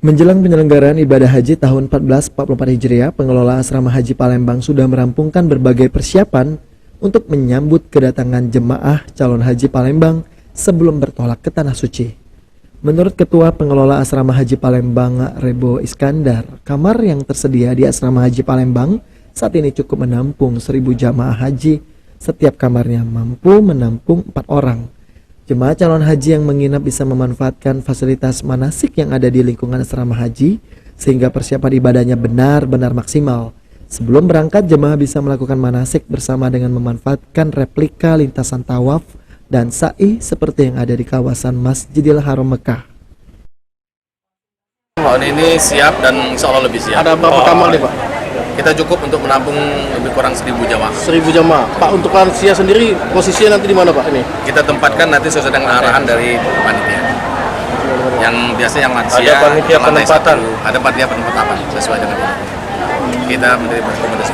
Menjelang penyelenggaraan ibadah haji tahun 1444 Hijriah, pengelola asrama haji Palembang sudah merampungkan berbagai persiapan untuk menyambut kedatangan jemaah calon haji Palembang sebelum bertolak ke Tanah Suci. Menurut Ketua Pengelola Asrama Haji Palembang, Rebo Iskandar, kamar yang tersedia di Asrama Haji Palembang saat ini cukup menampung 1.000 jamaah haji. Setiap kamarnya mampu menampung 4 orang. Jemaah calon haji yang menginap bisa memanfaatkan fasilitas manasik yang ada di lingkungan asrama haji sehingga persiapan ibadahnya benar-benar maksimal. Sebelum berangkat, jemaah bisa melakukan manasik bersama dengan memanfaatkan replika lintasan tawaf dan sa'i seperti yang ada di kawasan Masjidil Haram Mekah. Tahun ini siap dan insya Allah lebih siap. Ada berapa kamar nih Pak? Kita cukup untuk menampung lebih kurang 1.000 jamaah. 1.000 jamaah. Pak, untuk lansia sendiri posisinya nanti di mana Pak ini? Kita tempatkan nanti sesuai dengan arahan dari panitia. Yang biasanya yang lansia, ada panitia penempatan. Ada panitia penempatan sesuai dengan itu. Kita menjadi berkomunikasi.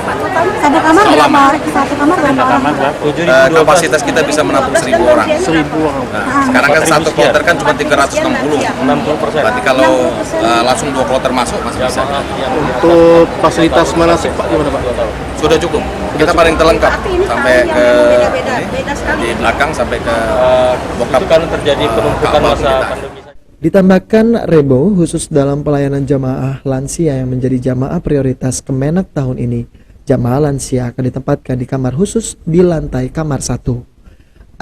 Satu kamar berapa? Satu kamar berapa orang? Kapasitas kita bisa menampung 1.000 orang. 1.000 orang. Nah, sekarang kan satu kloter kan cuma 360. 60%. Berarti kalau langsung 2 kloter masuk masih bisa. Untuk fasilitas manasik Pak gimana Pak? Sudah cukup. Kita paling terlengkap sampai ke di belakang sampai ke bokap kan terjadi penumpukan masa pandemi. Ditambahkan Rebo, khusus dalam pelayanan jamaah lansia yang menjadi jamaah prioritas Kemenak tahun ini, jamaah lansia akan ditempatkan di kamar khusus di lantai kamar 1.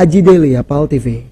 Aji Delia, PAL TV.